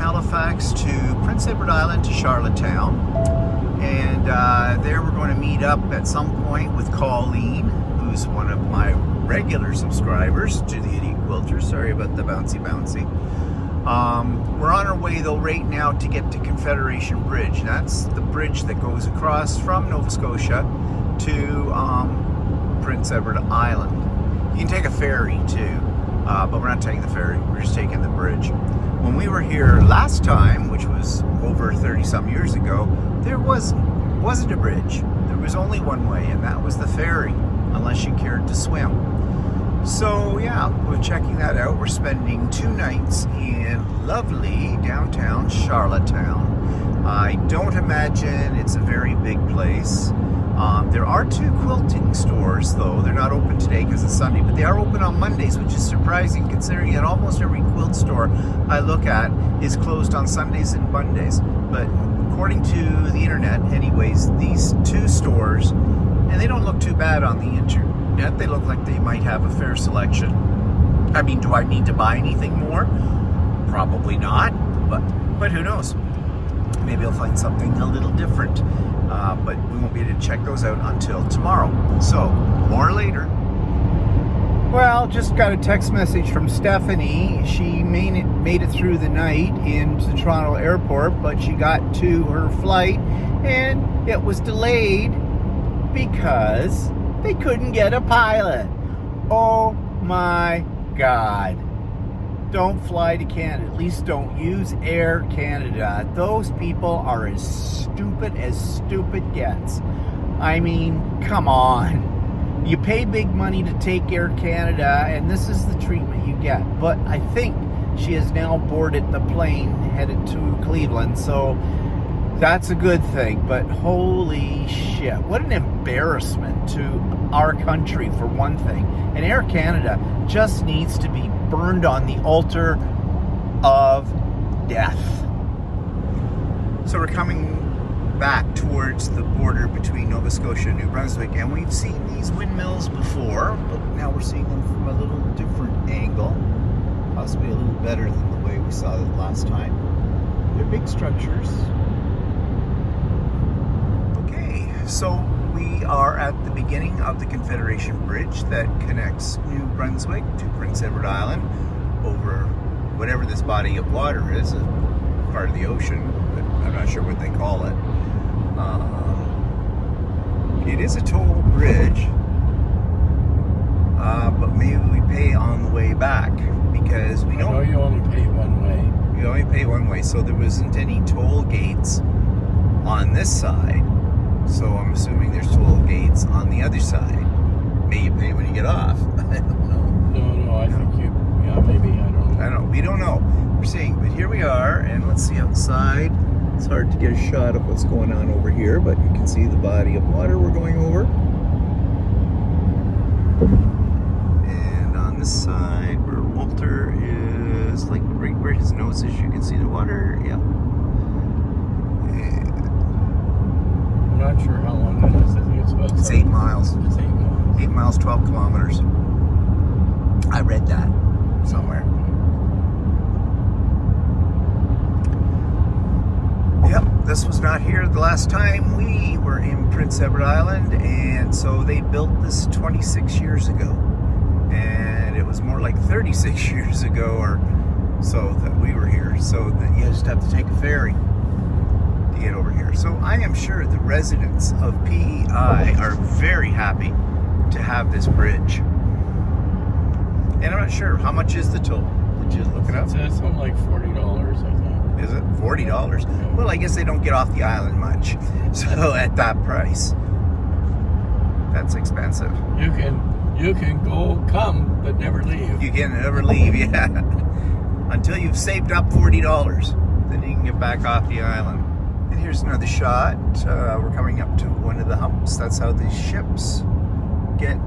Halifax to Prince Edward Island to Charolettown. And there we're going to meet up at some point with Colleen, who's one of my regular subscribers to the Idiot Quilter. Sorry about the bouncy. We're on our way though right now to get to Confederation Bridge. That's the bridge that goes across from Nova Scotia to Prince Edward Island. You can take a ferry too, but we're not taking the ferry, we're just taking the bridge. When we were here last time, which was over 30-some years ago, there wasn't a bridge. There was only one way, and that was the ferry, unless you cared to swim. So yeah, we're checking that out. We're spending 2 nights in lovely downtown Charolettown. I don't imagine it's a very big place. There are 2 quilting stores though. They're not open today because it's Sunday, but they are open on Mondays, which is surprising considering that almost every quilt store I look at is closed on Sundays and Mondays. But according to the internet, anyways, these 2 stores, and they don't look too bad on the internet, they look like they might have a fair selection. I mean, do I need to buy anything more? Probably not, but who knows? Maybe I'll find something a little different. But we won't be able to check those out until tomorrow. So, more later. Well, just got a text message from Stephanie. She made it through the night into Toronto Airport, but she got to her flight and it was delayed because they couldn't get a pilot. Oh my God. Don't fly to Canada. At least don't use Air Canada. Those people are as stupid gets. I mean, come on. You pay big money to take Air Canada, and this is the treatment you get. But I think she has now boarded the plane headed to Cleveland, so that's a good thing. But holy shit, what an embarrassment to our country, for one thing. And Air Canada just needs to be burned on the altar of death. So we're coming back towards the border between Nova Scotia and New Brunswick, and we've seen these windmills before, but now we're seeing them from a little different angle, possibly a little better than the way we saw them last time. They're big structures. Okay, so we are at the beginning of the Confederation Bridge that connects New Brunswick to Prince Edward Island over whatever this body of water is, a part of the ocean, but I'm not sure what they call it. It is a toll bridge, but maybe we pay on the way back because we know you only pay one way. You only pay one way, so there wasn't any toll gates on this side. So I'm assuming there's toll gates on the other side. May you pay when you get off. I don't know. No, I think maybe, I don't know. I don't know. We don't know. We're seeing, but here we are, and let's see outside. It's hard to get a shot of what's going on over here, but you can see the body of water we're going over. And on this side, where Walter is, like right where his nose is, you can see the water. Yeah. I'm not sure how long that is. I think it's about... It's 8 miles. It's 8 miles. 8 miles, 12 kilometers. I read that somewhere. Yep, this was not here the last time we were in Prince Edward Island, and so they built this 26 years ago. And it was more like 36 years ago or so that we were here. So that you just have to take a ferry to get over here. So I am sure the residents of PEI are very happy to have this bridge. And I'm not sure, how much is the toll? Did you look it up? It's something like $40, I think. Is it? $40? Yeah. Well, I guess they don't get off the island much. So at that price, that's expensive. You can come, but never leave. You can never leave, yeah. Until you've saved up $40. Then you can get back off the island. And here's another shot. We're coming up to one of the humps. That's how these ships get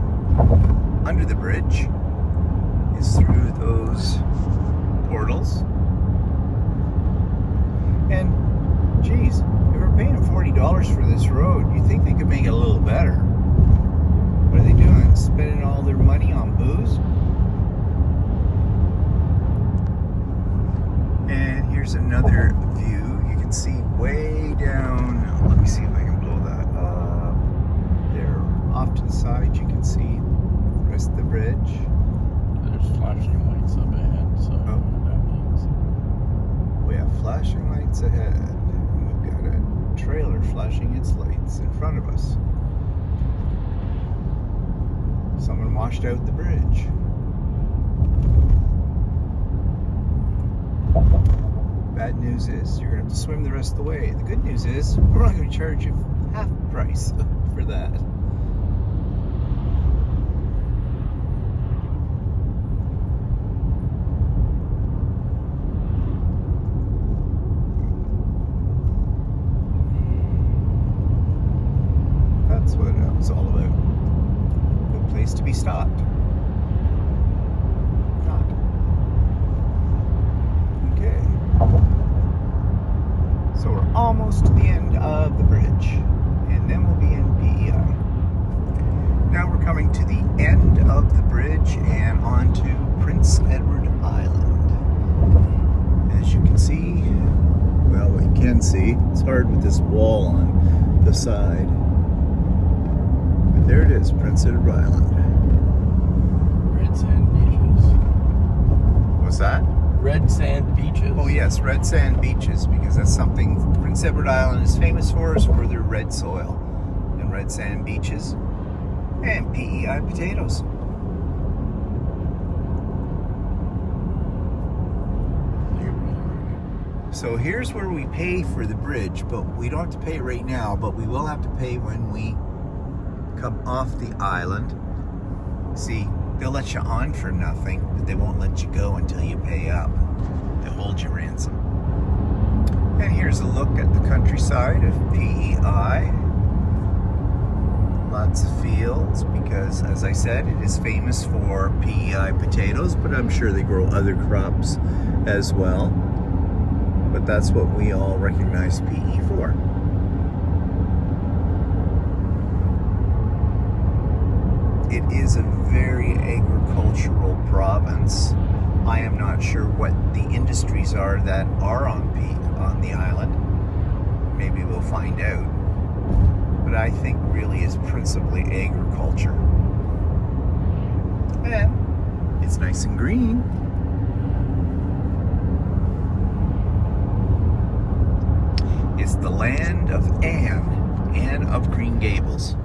under the bridge, is through those portals. And geez, if we're paying $40 for this road, you think they could make it a little better. What are they doing? Spending all their money on booze? And here here's another view. You can see way down. Let me see if I can blow that up. There, off to the side, you can see the rest of the bridge. There's flashing lights up ahead, so that means. We have flashing lights ahead. We've got a trailer flashing its lights in front of us. Someone washed out the bridge. Bad news is you're going to have to swim the rest of the way. The good news is we're only going to charge you half price for that. That's what it was all about. Good place to be stopped. Not. Okay. So we're almost to the end of the bridge, and then we'll be in PEI. Now we're coming to the end of the bridge and onto Prince Edward Island. As you can see, well, we can see, it's hard with this wall on the side. But there it is, Prince Edward Island. Red sand beaches. What's that? Red sand beaches. Oh yes, red sand beaches, because that's something Prince Edward Island is famous for, is for their red soil and red sand beaches and PEI potatoes. So here's where we pay for the bridge, but we don't have to pay right now, but we will have to pay when we come off the island. See, they'll let you on for nothing, but they won't let you go until you pay up. They'll hold you ransom. And here's a look at the countryside of PEI. Lots of fields, because as I said, it is famous for PEI potatoes, but I'm sure they grow other crops as well. But that's what we all recognize PE for. It is a very agricultural province. I am not sure what the industries are that are on the island. Maybe we'll find out. But I think really it's principally agriculture. And it's nice and green. It's the land of Anne of Green Gables.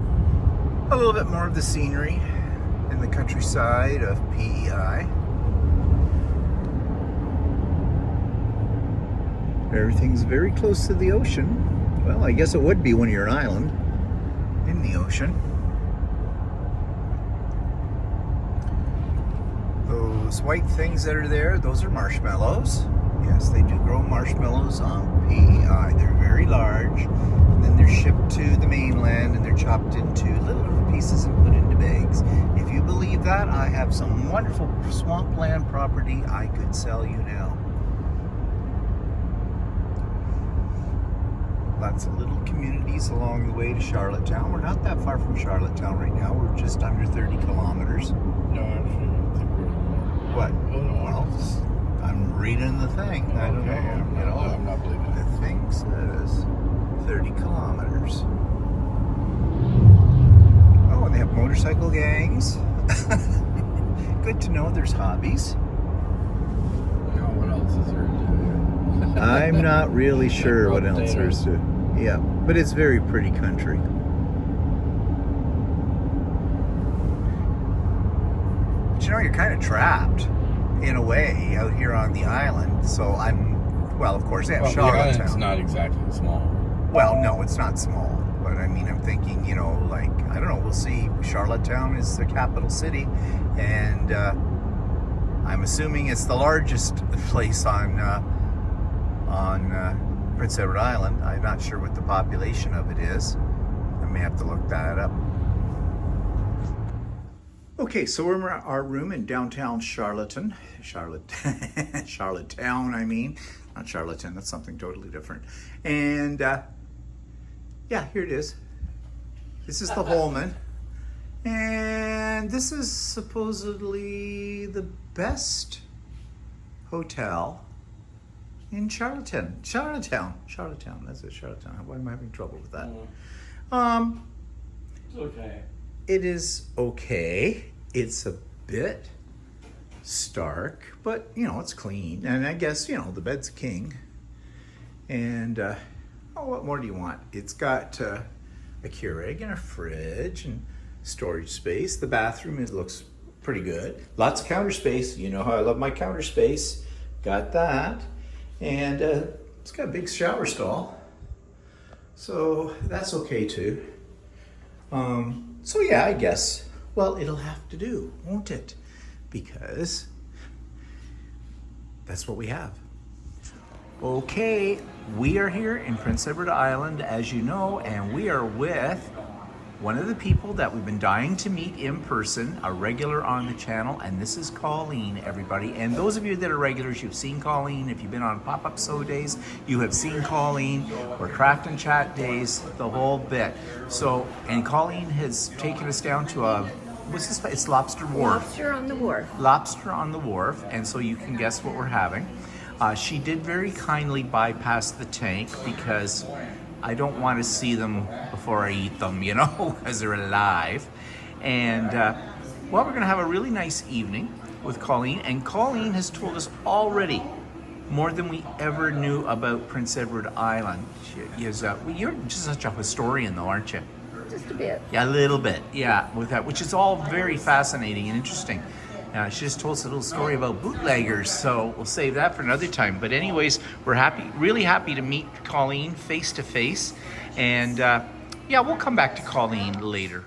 A little bit more of the scenery in the countryside of PEI. Everything's very close to the ocean. Well, I guess it would be when you're an island in the ocean. Those white things that are there, those are marshmallows. Yes, they do grow marshmallows on PEI. They're very large, and then they're shipped to the mainland and they're chopped into little pieces and put into bags. If you believe that, I have some wonderful swampland property I could sell you now. Lots of little communities along the way to Charolettown. We're not that far from Charlottetown right now. We're just under 30 kilometers. No, actually, I think we're more. What? Oh, no, Well, I'm reading the thing. I don't know. I'm not believing it. The thing says 30 kilometers. Oh, and they have motorcycle gangs. Good to know there's hobbies. Now, what else is there to do? I'm not really sure what else Potatoes. there's to. Yeah, but it's very pretty country. But you know, you're kind of trapped in a way out here on the island. So well, of course, they have The island's Charlottetown. not exactly small. Well, no, it's not small. But I mean, I'm thinking, you know, like, I don't know, we'll see. Charlottetown is the capital city. And I'm assuming it's the largest place on Prince Edward Island. I'm not sure what the population of it is. I may have to look that up. Okay, so we're in our room in downtown Charlottetown, I mean. Not Charlatan, that's something totally different. And yeah, here it is. This is the Holman. And this is supposedly the best hotel in Charlottetown. Charlottetown. That's it, Charlottetown. Why am I having trouble with that? It's okay. It is okay. It's a bit stark, but you know, it's clean. And I guess, you know, the bed's king. And what more do you want? It's got a Keurig and a fridge and storage space. The bathroom looks pretty good. Lots of counter space. You know how I love my counter space. Got that. And it's got a big shower stall. So that's okay too. So yeah, I guess, well, it'll have to do, won't it? Because that's what we have. Okay, we are here in Prince Edward Island, as you know, and we are with one of the people that we've been dying to meet in person, a regular on the channel, and this is Colleen, everybody. And those of you that are regulars, you've seen Colleen. If you've been on Pop-Up Sew Days, you have seen Colleen, or Craft and Chat Days, the whole bit. So, and Colleen has taken us down to what's this place? It's Lobster Wharf. Lobster on the Wharf. Lobster on the Wharf, and so you can guess what we're having. She did very kindly bypass the tank because I don't want to see them before I eat them, you know, as they're alive. And, well, we're going to have a really nice evening with Colleen. And Colleen has told us already more than we ever knew about Prince Edward Island. She is, you're just such a historian, though, aren't you? Just a bit. Yeah, a little bit, yeah, with that, which is all very fascinating and interesting. She just told us a little story about bootleggers, so we'll save that for another time. But anyways, we're happy, really happy to meet Colleen face to face. And yeah, we'll come back to Colleen later.